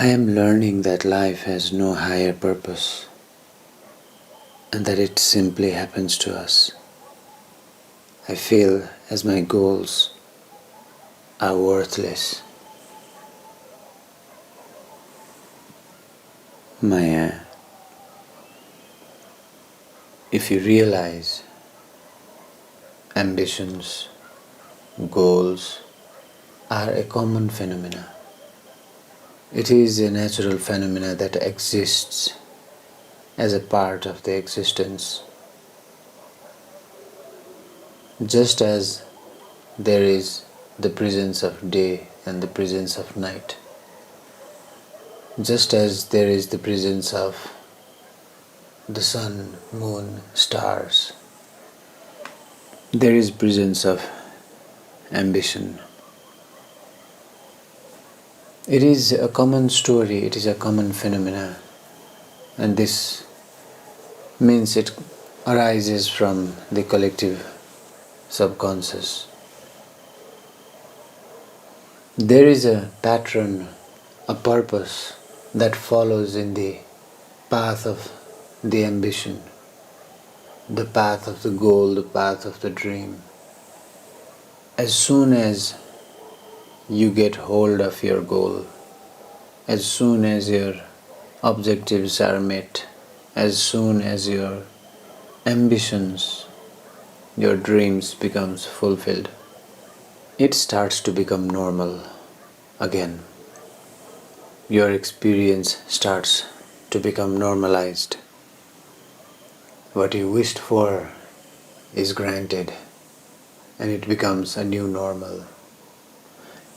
I am learning that life has no higher purpose and that it simply happens to us. I feel as my goals are worthless. Maya, if you realize ambitions, goals are a common phenomena. It is a natural phenomena that exists as a part of the existence. Just as there is the presence of day and the presence of night, just as there is the presence of the sun, moon, stars, there is presence of ambition. It is a common story, it is a common phenomena, and this means it arises from the collective subconscious. There is a pattern, a purpose that follows in the path of the ambition, the path of the goal, the path of the dream. As soon as you get hold of your goal, as soon as your objectives are met, as soon as your ambitions, your dreams becomes fulfilled, it starts to become normal again. Your experience starts to become normalized. What you wished for is granted and it becomes a new normal.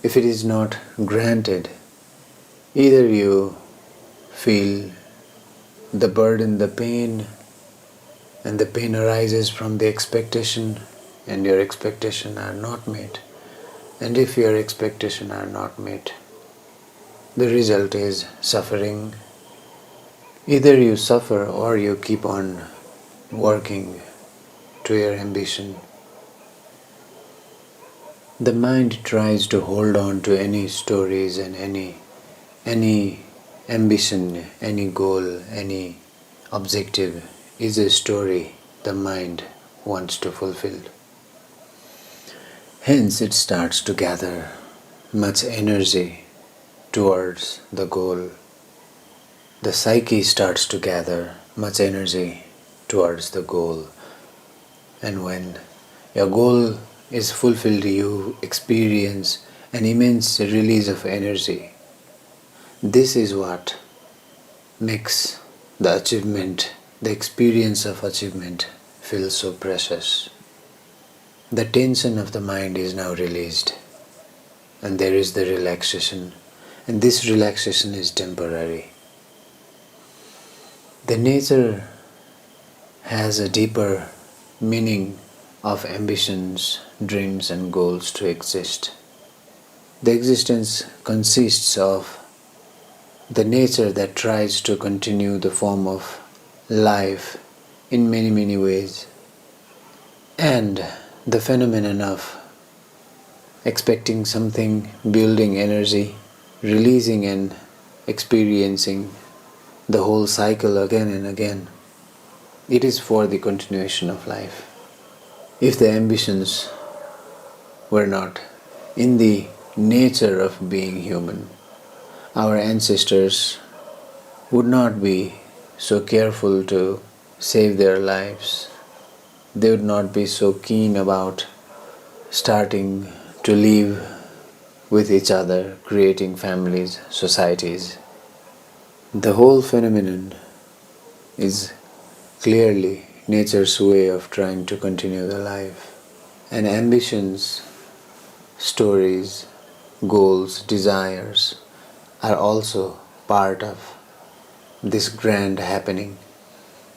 If it is not granted, either you feel the burden, the pain, and the pain arises from the expectation, and your expectations are not met. And if your expectations are not met, the result is suffering. Either you suffer or you keep on working to your ambition. The mind tries to hold on to any stories and any ambition, any goal, any objective is a story the mind wants to fulfill. Hence it starts to gather much energy towards the goal. The psyche starts to gather much energy towards the goal. And when your goal is fulfilled, you experience an immense release of energy. This is what makes the achievement, the experience of achievement, feel so precious. The tension of the mind is now released, and there is the relaxation, and this relaxation is temporary. The nature has a deeper meaning of ambitions, dreams and goals to exist. The existence consists of the nature that tries to continue the form of life in many ways, and the phenomenon of expecting something, building energy, releasing and experiencing the whole cycle again and again. It is for the continuation of life. If the ambitions were not in the nature of being human, our ancestors would not be so careful to save their lives. They would not be so keen about starting to live with each other, creating families, societies. The whole phenomenon is clearly nature's way of trying to continue the life. And ambitions, stories, goals, desires are also part of this grand happening.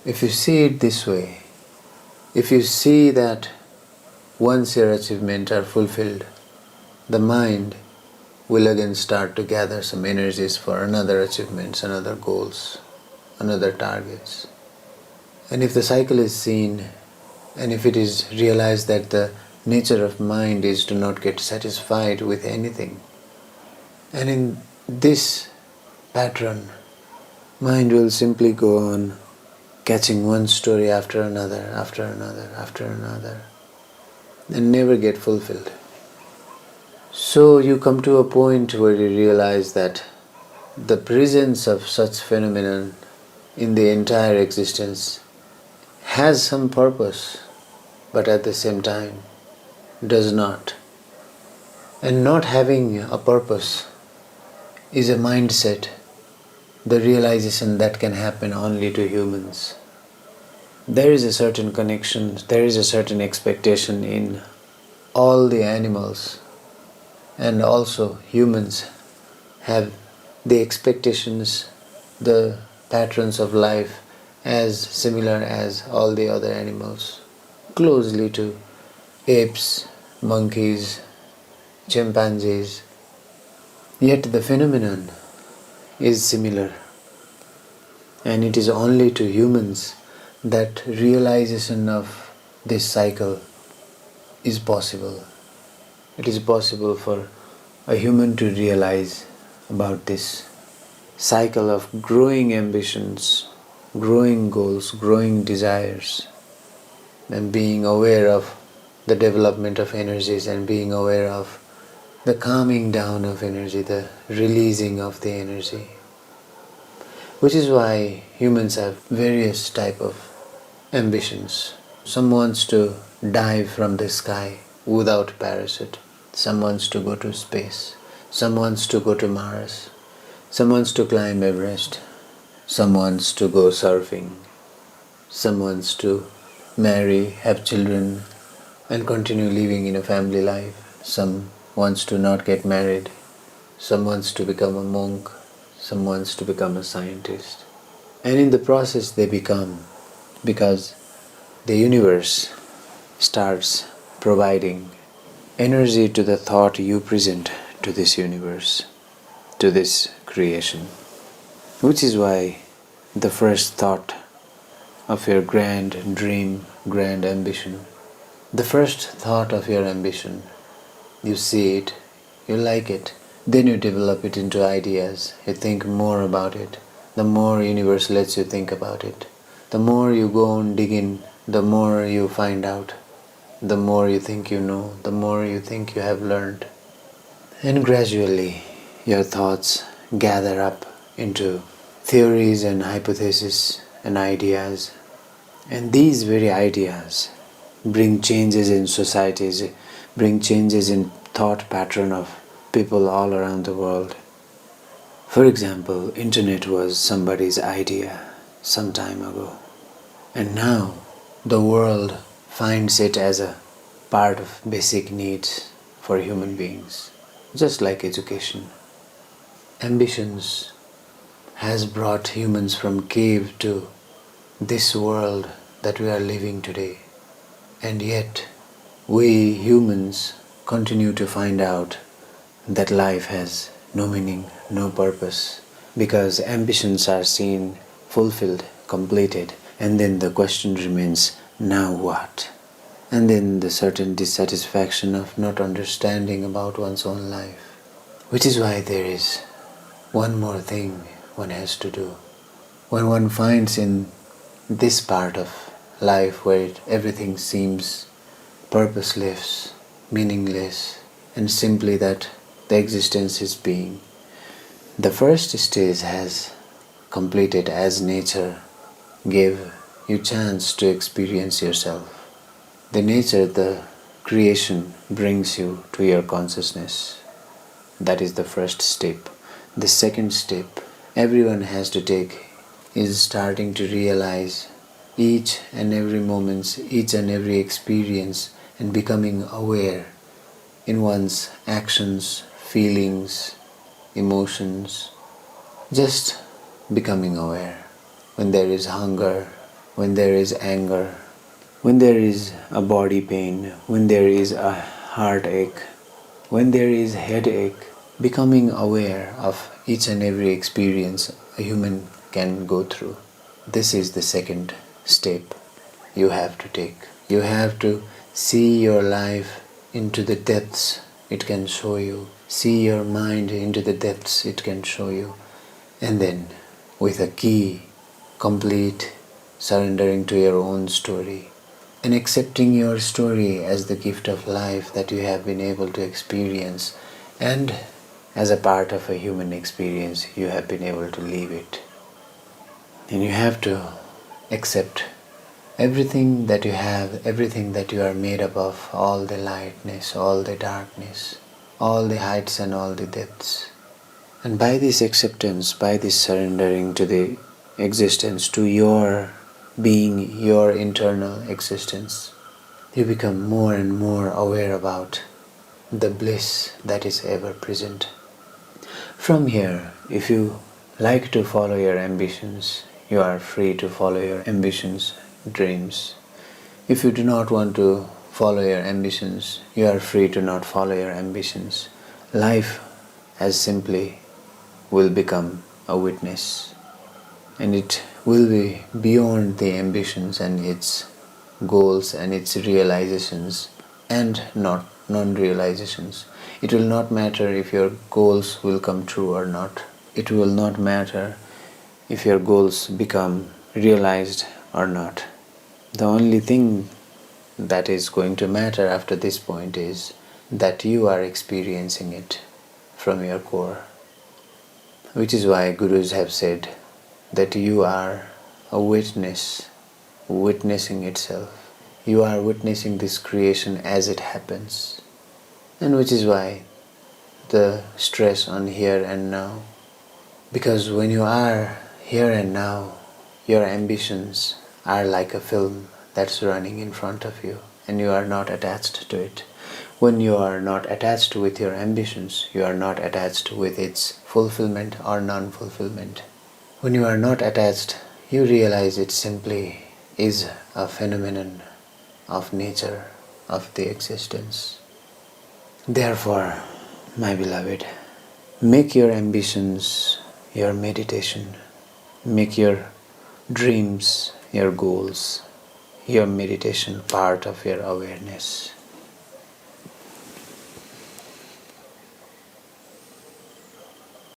If you see it this way, if you see that once your achievements are fulfilled, the mind will again start to gather some energies for another achievements, another goals, another targets. And if the cycle is seen, and if it is realized that the nature of mind is to not get satisfied with anything, and in this pattern. Mind will simply go on catching one story after another, after another, after another, and never get fulfilled. So you come to a point where you realize that the presence of such phenomenon in the entire existence has some purpose, but at the same time does not. And not having a purpose is a mindset, the realization that can happen only to humans. There is a certain connection, there is a certain expectation in all the animals, and also humans have the expectations, the patterns of life as similar as all the other animals, closely to apes, monkeys, chimpanzees. Yet the phenomenon is similar, and it is only to humans that realization of this cycle is possible. It is possible for a human to realize about this cycle of growing ambitions, growing goals, growing desires, and being aware of the development of energies and being aware of the calming down of energy, the releasing of the energy. Which is why humans have various type of ambitions. Some wants to dive from the sky without parachute. Some wants to go to space. Some wants to go to Mars. Some wants to climb Everest. Some wants to go surfing. Some wants to marry, have children, and continue living in a family life. Some wants to not get married. Some wants to become a monk. Some wants to become a scientist. And in the process they become, because the universe starts providing energy to the thought you present to this universe, to this creation. Which is why the first thought of your grand dream, grand ambition, the first thought of your ambition, you see it, you like it, then you develop it into ideas, you think more about it. The more universe lets you think about it, the more you go on digging, the more you find out, the more you think you know, the more you think you have learned. And gradually your thoughts gather up into theories and hypotheses and ideas. And these very ideas bring changes in societies, bring changes in thought pattern of people all around the world. For example, internet was somebody's idea some time ago. And now the world finds it as a part of basic needs for human beings, just like education. Ambitions has brought humans from cave to this world that we are living today. And yet, we humans continue to find out that life has no meaning, no purpose, because ambitions are seen, fulfilled, completed, and then the question remains, now what? And then the certain dissatisfaction of not understanding about one's own life. Which is why there is one more thing one has to do. When one finds in this part of life where everything seems purposeless, meaningless, and simply that the existence is being, the first stage has completed as nature gave you chance to experience yourself. The nature, the creation brings you to your consciousness. That is the first step. The second step everyone has to take is starting to realize each and every moment, each and every experience, and becoming aware in one's actions, feelings, emotions. Just becoming aware. When there is hunger, when there is anger, when there is a body pain, when there is a heartache, when there is headache, becoming aware of each and every experience a human can go through. This is the second step you have to take. You have to see your life into the depths it can show you. See your mind into the depths it can show you. And then, with a key, complete surrendering to your own story and accepting your story as the gift of life that you have been able to experience, and as a part of a human experience you have been able to live it. And you have to accept everything that you have, everything that you are made up of, all the lightness, all the darkness, all the heights and all the depths. And by this acceptance, by this surrendering to the existence, to your being, your internal existence, you become more and more aware about the bliss that is ever present. From here, if you like to follow your ambitions, you are free to follow your ambitions, dreams. If you do not want to follow your ambitions, you are free to not follow your ambitions. Life as simply will become a witness, and it will be beyond the ambitions and its goals and its realizations and not non-realizations. It will not matter if your goals will come true or not. It will not matter if your goals become realized or not. The only thing that is going to matter after this point is that you are experiencing it from your core. Which is why gurus have said that you are a witness, witnessing itself. You are witnessing this creation as it happens. And which is why the stress on here and now. Because when you are here and now, your ambitions are like a film that's running in front of you, and you are not attached to it. When you are not attached with your ambitions, you are not attached with its fulfillment or non-fulfillment. When you are not attached, you realize it simply is a phenomenon of nature, of the existence. Therefore, my beloved, make your ambitions your meditation. Make your dreams, your goals, your meditation part of your awareness.